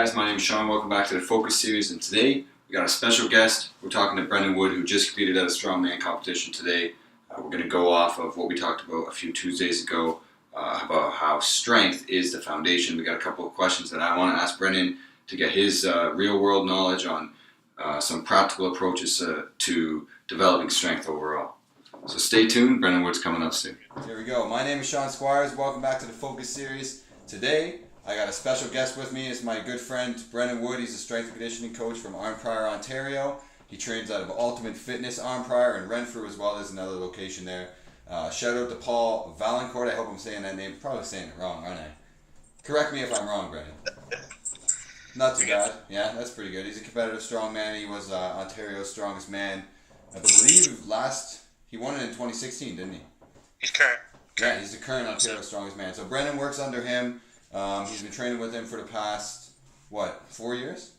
guys, my name is Sean. Welcome back to the Focus Series, and today we got a special guest. We're talking to Brendan Wood, who just competed at a Strongman competition today. We're going to go off of what we talked about a few Tuesdays ago about how strength is the foundation. We got a couple of questions that I want to ask Brendan to get his real-world knowledge on some practical approaches to developing strength overall. So stay tuned. Brendan Wood's coming up soon. Here we go. My name is Sean Squires. Welcome back to the Focus Series. Today, I got a special guest with me. It's my good friend Brendan Wood. He's a strength and conditioning coach from Arnprior, Ontario. He trains out of Ultimate Fitness Arnprior in Renfrew, as well as another location there. Shout out to Paul Vaillancourt. I hope I'm saying that name. Probably saying it wrong, aren't I? Correct me if I'm wrong, Brendan. Not too bad. Yeah, that's pretty good. He's a competitive strongman. He was Ontario's strongest man. I believe he won it in 2016, didn't he? He's current. Yeah, he's the current Ontario strongest man. So Brendan works under him. He's been training with him for the past, 4 years?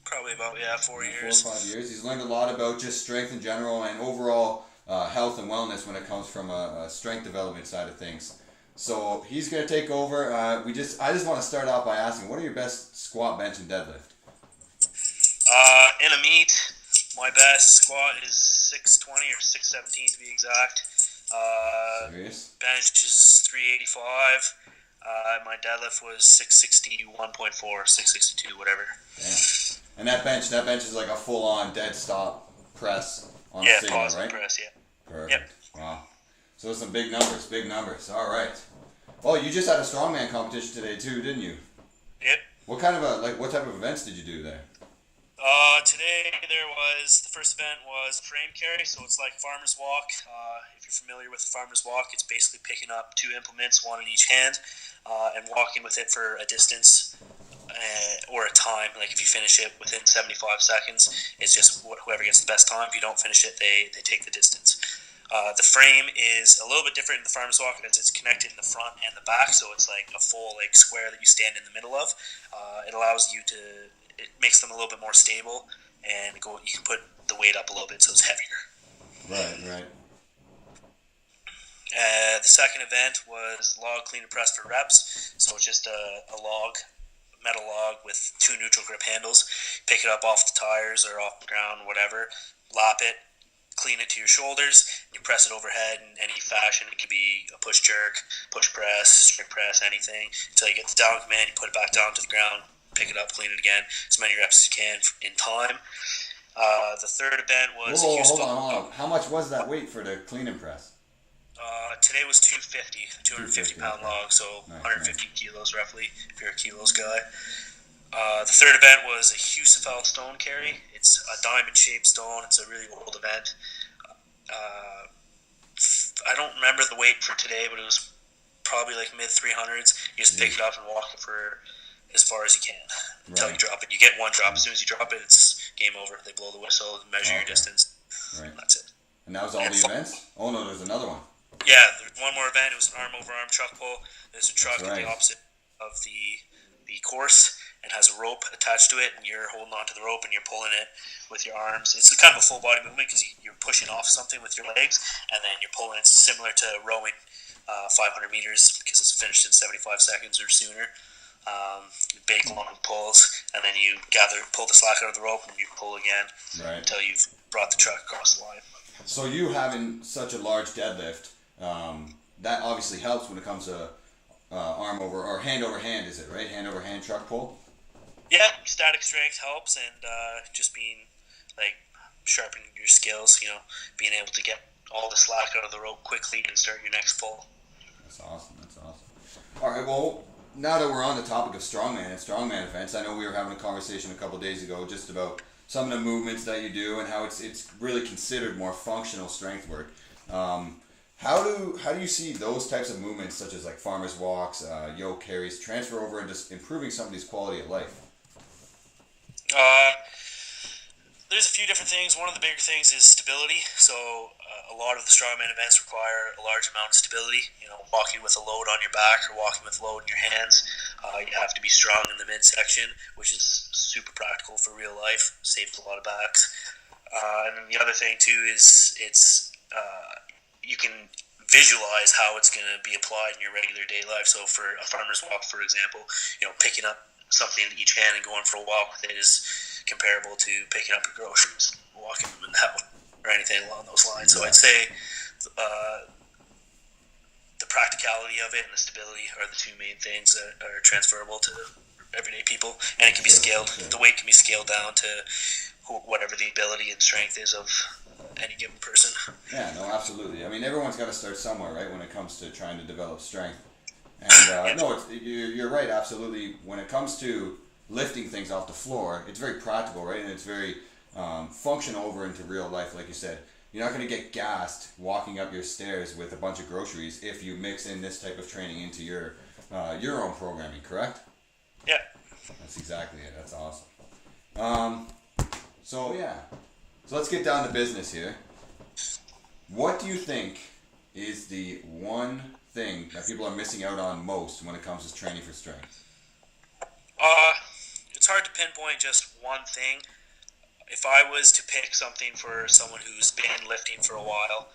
Probably about, 4 years. 4 or 5 years. He's learned a lot about just strength in general and overall health and wellness when it comes from a strength development side of things. So he's going to take over. I just want to start off by asking, what are your best squat, bench, and deadlift? In a meet, my best squat is 620 or 617 to be exact. Serious? Bench is 385. My deadlift was 661.4, 662, whatever. Damn. And that bench is like a full-on dead stop press on a signal, right? Positive press, yeah. Perfect. Yep. Wow. So some big numbers. All right. Well, you just had a strongman competition today too, didn't you? Yep. What type of events did you do there? Today the first event was frame carry, so it's like farmer's walk. If you're familiar with farmer's walk, it's basically picking up two implements, one in each hand, and walking with it for a distance or a time. Like if you finish it within 75 seconds, it's just whoever gets the best time. If you don't finish it, they take the distance. The frame is a little bit different in the farmer's walk as it's connected in the front and the back, so it's like a full square that you stand in the middle of. It makes them a little bit more stable, and you can put the weight up a little bit so it's heavier. Right. The second event was log clean and press for reps. So it's just a metal log with two neutral grip handles. Pick it up off the tires or off the ground, whatever. Lap it, clean it to your shoulders, and you press it overhead in any fashion. It could be a push jerk, push press, strict press, anything. Until you get the down command, you put it back down to the ground, pick it up, clean it again, as many reps as you can in time. The third event was... Hold on. How much was that weight for the clean and press? Today was 250 pound log, so nice, 150 kilos roughly, if you're a kilos guy. The third event was a Husafel stone carry. It's a diamond-shaped stone. It's a really old event. I don't remember the weight for today, but it was probably mid-300s. You just pick it up and walk it for as far as you can until you drop it. You get one drop. As soon as you drop it, it's game over. They blow the whistle, measure your distance. Right. That's it. And that was all the events? Oh, no, there's another one. Yeah, there's one more event. It was an arm-over-arm truck pull. There's a truck at the opposite of the course and has a rope attached to it, and you're holding onto the rope and you're pulling it with your arms. It's kind of a full-body movement because you're pushing off something with your legs, and then you're pulling. It's similar to rowing 500 meters because it's finished in 75 seconds or sooner. Big long pulls, and then you pull the slack out of the rope, and you pull again until you've brought the truck across the line. So you having such a large deadlift, that obviously helps when it comes to arm over or hand over hand, is it right? Hand over hand truck pull? Yeah, static strength helps, and just being sharpening your skills, being able to get all the slack out of the rope quickly and start your next pull. That's awesome. All right, well, now that we're on the topic of strongman and strongman events, I know we were having a conversation a couple of days ago just about some of the movements that you do and how it's really considered more functional strength work. How do you see those types of movements, such as farmers walks, yoke carries, transfer over and just improving somebody's quality of life? There's a few different things. One of the bigger things is stability. So a lot of the strongman events require a large amount of stability. Walking with a load on your back or walking with a load in your hands. You have to be strong in the midsection, which is super practical for real life. Saves a lot of backs. And then the other thing too is you can visualize how it's going to be applied in your regular day life. So for a farmer's walk, for example, picking up something in each hand and going for a walk with it is comparable to picking up your groceries, walking them in the house, or anything along those lines. So I'd say the practicality of it and the stability are the two main things that are transferable to everyday people, and it can be scaled. The weight can be scaled down to whatever the ability and strength is of any given person. Yeah, no, absolutely. I mean, everyone's got to start somewhere, right, when it comes to trying to develop strength. And no, you're right, absolutely. When it comes to lifting things off the floor, it's very practical, right, and it's very functional over into real life, like you said. You're not going to get gassed walking up your stairs with a bunch of groceries if you mix in this type of training into your own programming, correct? Yeah. That's exactly it. That's awesome. So let's get down to business here. What do you think is the one thing that people are missing out on most when it comes to training for strength? It's hard to pinpoint just one thing. If I was to pick something for someone who's been lifting for a while,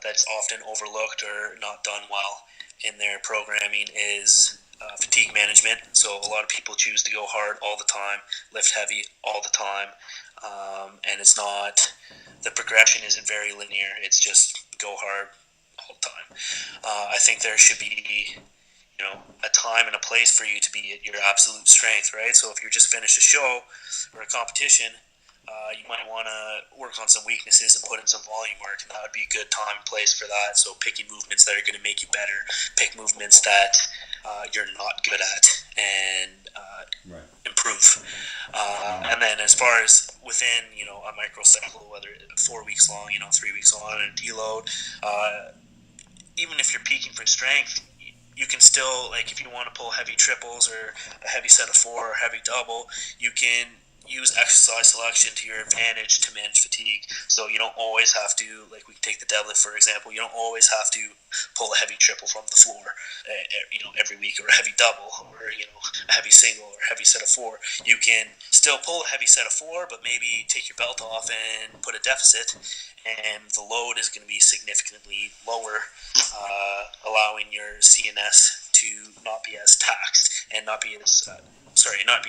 that's often overlooked or not done well in their programming is fatigue management. So a lot of people choose to go hard all the time, lift heavy all the time, and it's not, the progression isn't very linear. It's just go hard all the time. I think there should be, a time and a place for you to be at your absolute strength, right? So if you're just finished a show or a competition, you might want to work on some weaknesses and put in some volume work, and that would be a good time and place for that. So picking movements that are going to make you better, pick movements that you're not good at, and improve. And then as far as within, a microcycle, whether 4 weeks long, 3 weeks on, and a deload, even if you're peaking for strength, you can still, like, if you want to pull heavy triples or a heavy set of 4 or heavy double, you can use exercise selection to your advantage to manage fatigue. So you don't always have to, like, we can take the deadlift for example, you don't always have to pull a heavy triple from the floor every week, or a heavy double, or a heavy single or a heavy set of 4. You can still pull a heavy set of 4, but maybe take your belt off and put a deficit, and the load is going to be significantly lower, allowing your CNS to not be as taxed and not be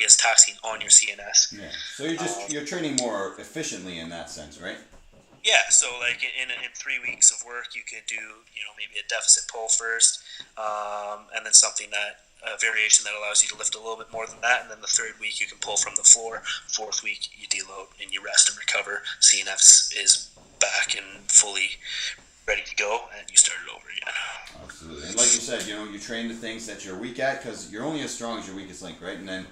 as taxing on your CNS. Yeah. So you're training more efficiently in that sense, right? Yeah. So like in 3 weeks of work, you could do maybe a deficit pull first, and then a variation that allows you to lift a little bit more than that, and then the 3rd week you can pull from the floor. 4th week you deload and you rest and recover. CNS is back and fully ready to go, and you start it over again. Absolutely. And like you said, you train the things that you're weak at, because you're only as strong as your weakest link, right? And then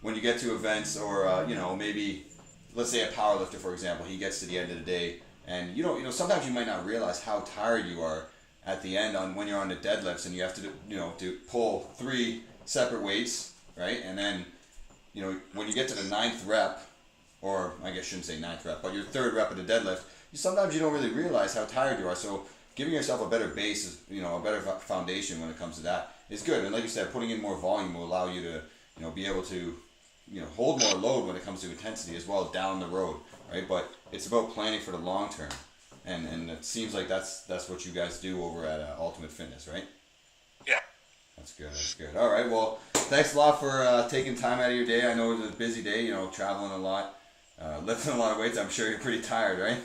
when you get to events, or maybe let's say a powerlifter, for example, he gets to the end of the day, and sometimes you might not realize how tired you are at the end when you're on the deadlifts, and you have to to pull 3 separate weights, right? And then when you get to the 9th rep, or I guess I shouldn't say 9th rep, but your 3rd rep of the deadlift, sometimes you don't really realize how tired you are. So giving yourself a better base, a better foundation when it comes to that is good. And like you said, putting in more volume will allow you to, be able to, hold more load when it comes to intensity as well down the road, right? But it's about planning for the long term, and it seems like that's what you guys do over at Ultimate Fitness, right? Yeah. That's good. That's good. All right. Well, thanks a lot for taking time out of your day. I know it was a busy day. Traveling a lot, lifting a lot of weights. I'm sure you're pretty tired, right?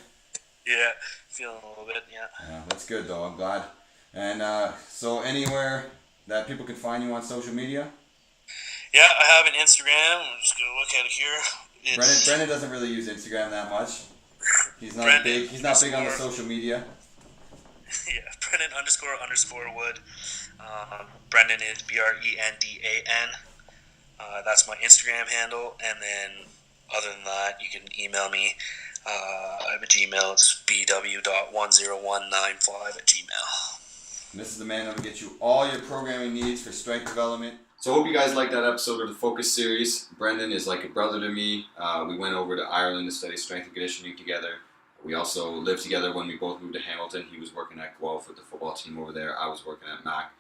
Yeah, feeling a little bit, yeah. Yeah, that's good though, I'm glad. And so anywhere that people can find you on social media? Yeah, I have an Instagram. I'm just going to look at it here. Brendan doesn't really use Instagram that much. He's not big on the social media. Yeah, Brendan __ Wood. Brendan is BRENDAN. That's my Instagram handle. And then other than that, you can email me. I have a Gmail. It's bw.10195@gmail. And this is the man that will get you all your programming needs for strength development. So I hope you guys liked that episode of the Focus series. Brendan is like a brother to me. We went over to Ireland to study strength and conditioning together. We also lived together when we both moved to Hamilton. He was working at Guelph with the football team over there. I was working at Mac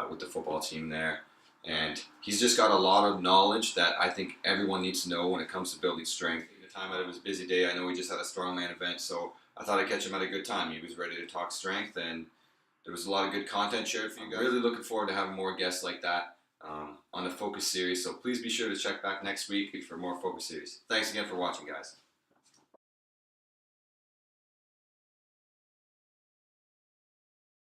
with the football team there. And he's just got a lot of knowledge that I think everyone needs to know when it comes to building strength. Time out of his busy day. I know he just had a Strongman event, so I thought I'd catch him at a good time. He was ready to talk strength, and there was a lot of good content shared for you guys. Really looking forward to having more guests like that. on the Focus series. So please be sure to check back next week for more Focus series. Thanks again for watching, guys.